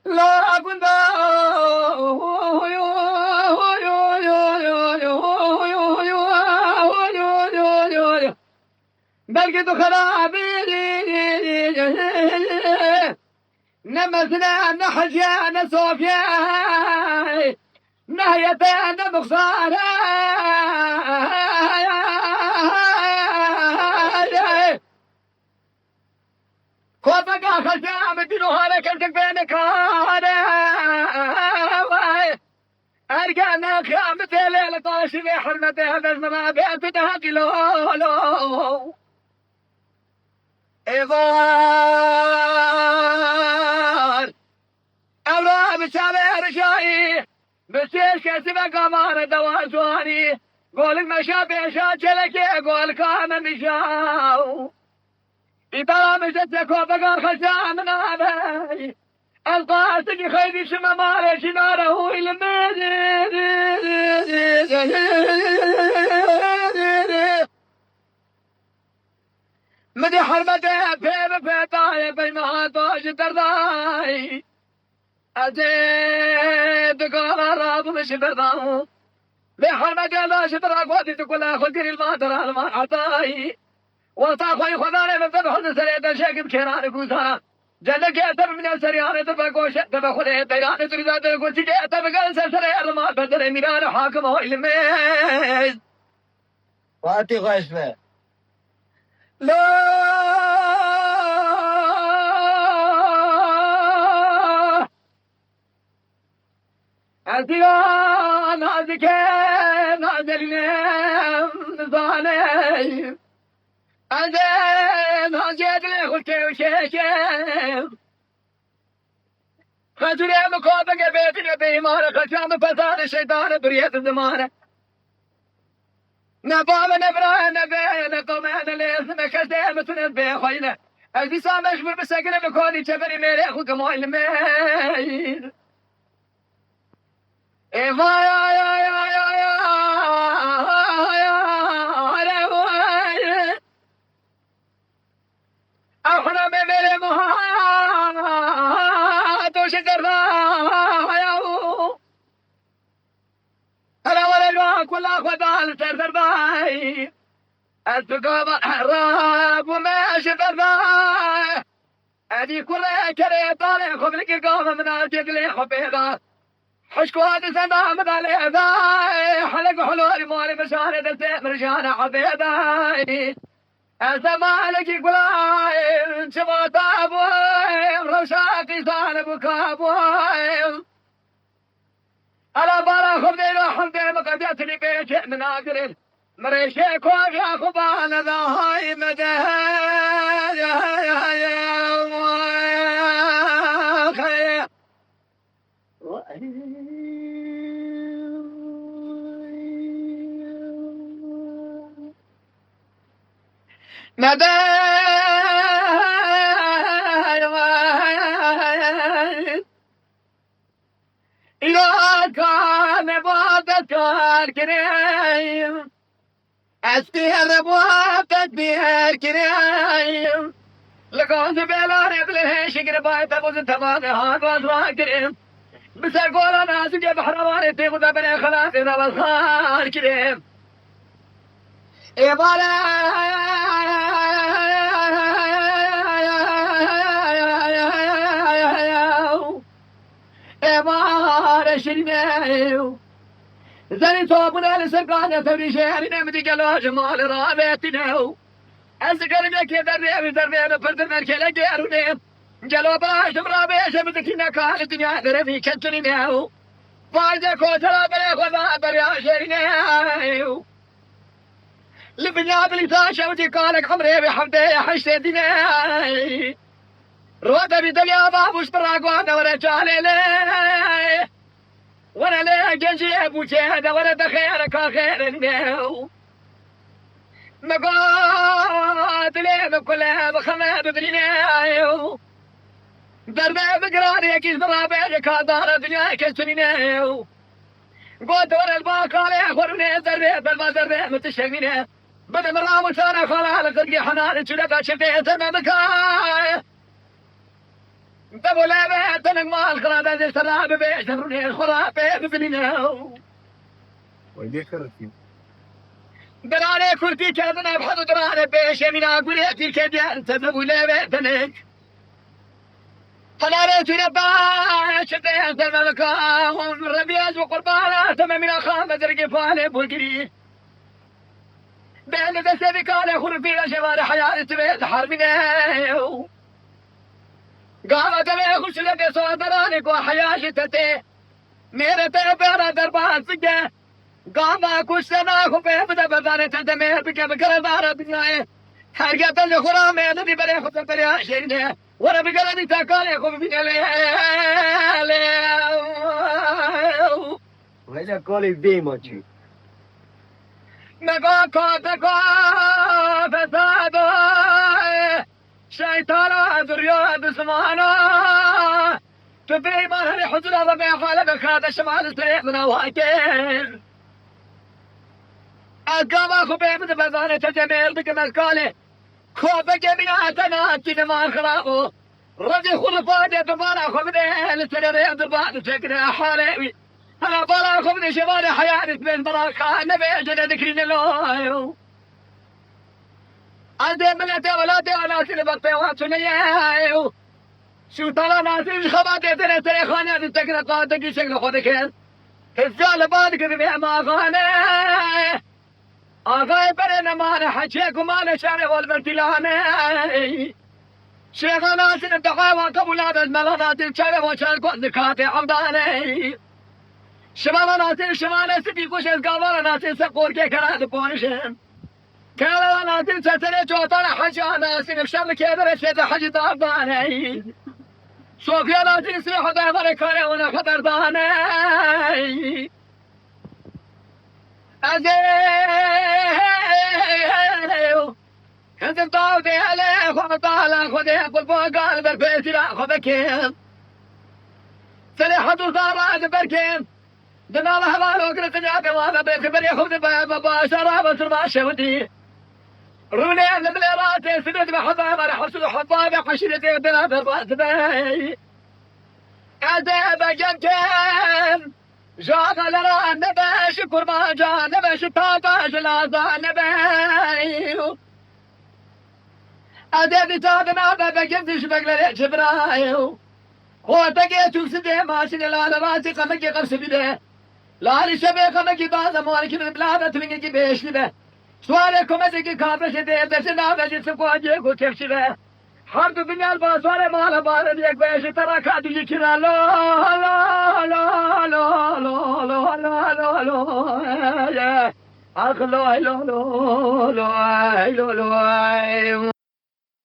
لا أقول بلقيت خرابي نمسنا نحجا نصوفيا نهية نبخصارا خوفك خشام دينوها لك انتك بينك ارجعنا خامة ليلة طاشي في حرمتها بس ما بيت تهقلولو إضار أمرا بشابه رشائي بسيش كسبة قمارة دوازواني قول المشابه شاكلك قول كامل مشاو إذا مشتك وبقى خشام نابي القاسك خيدي شما مالي شناره مدي حرمته بيب بيطاي بيما طاش درداي أزيد قال راب مش برداو بحرمته لا شتراك ودي تقول أخذ كري المادر المعطاي وطاقوي خذاني من ذبح السريد الشيك بكيراني كوزانا جلك يأتب من السرياني تبقوش تبقوني الديراني تريدات تقول سيجي تبقى السريع المال بدر ميران حاكمه الميز واتي غشفه لا أزيان أزكين أزلين نظاني أزين أزيد لي خلتي وشيشي خزري مكوبك بيتنا بيمانة خشام فساد الشيطان بريت الزمانة نبام نبرا نبي نقوم أنا لازم كسام سنة بخيلة أزي سام أشبر بسكنة مكوني شبري ميري أخوك مويل ميل إيفا يا يا يا يا يا أخنا ميري مها توشكر أنا ولا الواقع كل أخوة سر باي التقام الحراب وما شفر باي أدي كل كري طالع خبلك القوم من الجدل خبيضة حشكو هذا سنة من الإذاي حلق حلول مولي مشاهدة السيم رجانا حبيضة الزمالك يقولاي شبات أبوي روشاتي صانب وكابوي أنا بالا خبدين وحمدين مقديتني بيشئ من آقرين مريشي كوف يا خبانا ذا هاي مدهان يا إذا كان بعد كريم أستير بعد بير كريم لقد بلاني بله شكر باي تبوز تمام هذا كريم بس أقول أنا سجى بحرماني تبوز بني خلاص إذا بصار كريم إبالا إبالا شرميو زني صوبنا لسرقانة تبري شهري نمتي قلوا جمال رابطناو أسكر بيكي دربي دربي بفرد المركلة جيروني قلوا باش مرابي شبتكينا كانت دنيا دربي كنتني ناو فايدة كوتلا بلي خذا بريا شرينيو لبنيا بلي ودي قالك عمري بحمدي حشتي ديني روتا بدليا بابوش براقوانا ورجالي لي وانا لي جنجي ابو جهد وانا دخيرك خير النيو مقات لي بكلها بخماد دنيايو دربي بقراني اكيد برابي كادار دنياي كسرينيو قد ورا الباقالي اخورني دربي بالما دربي متشغليني بده مرام وتانا خلال قرقي حنان شلتا شفيت مبكاي دبو لا بيتنك مال خرابة زي سراب بيش تفرني الخرابة بفليناو ويدي خرتي دراني كرتي كذنا بحضو دراني بيش يمينا قوليتي كديان تدبو لا بيتنك حناني تنبا شفيت مبكاي ربياز وقربانا تمامين خامة زرقي فالي بولقري بين ذا كان يخرج فيها شوارع حياة بيت حربنا قامت بيه خش لك صدرانك وحياة شتتي ميرة بيرة دربان سجة قاما كش سناك وبيه بدا بزانة تدمير بك بكرة دارة بناي حرقة اللي خرامي الذي بري خبز بريا شيرنا ورا بقرة دي تاكالي خب بك وهذا قولي ديما شي نقاكا تقا فسادا شيطانا ذريا بسمانا تبي مرهني حزنا ربيع خالبك هذا شمال سريقنا واكل أقاما خبيب بزانة جميل بك مكالي خوف جميعاتنا كده ما خلاقو رجي خلفاتي دبانا خبني لسنرين دبانا تكنا حالي أنا بلا خبني شمال حياتي بين براكا نبي أجل ذكرين الله أنت من أنت ولا أنا سنبطي واتنيايو شو طلع ناسي خباتي ترى خانة تكنا قاتك شكل خودك الزال بالك ببيع ما خانة آقای برن مانه حجیک و مانه شهر والبرتلانه شیخ ناصر دقای و قبولات الملانات الشهر و شهر کن ذکات عمدانه شمال ناصر شمال سبی کش از گاوار ناصر سقور که کرد پانشن کالا ناصر سسنه چوتان حج ناصر بشر که برشت حج دابانه صوفیا ناصر سریح دابر کاره و نخطر دانه كنت طاوتي عليه وطالع خذي قل فوق بربيتي لا خذكين سريحة صارت بركين دنا الله ما لو كنت جاك وانا بيت بري خذ بابا شراب سرما شودي روني انا بليراتي سند بحضا ما راح اصل حضا بحشرتي بلا بربات بي كذا بجنتين جاك لرا نبي شكر ما جا نبي شطابة جلازة نبي أدي تابنا بجنتش بقلة جبرايو هو تجيت وسدي ماشي لا راسي قمك قرص بده لا لشبه قمك بعض مالك من بلاد تبيني بيش لبه سؤالكم أزكي كابر شدي بس نابج سقواجي كوتش به حرب الدنيا البازار مال بار ديك بيش ترى كادو يكنا لا لا لا لا لا لا لا لا لا أخ لا لا لا لا لا لا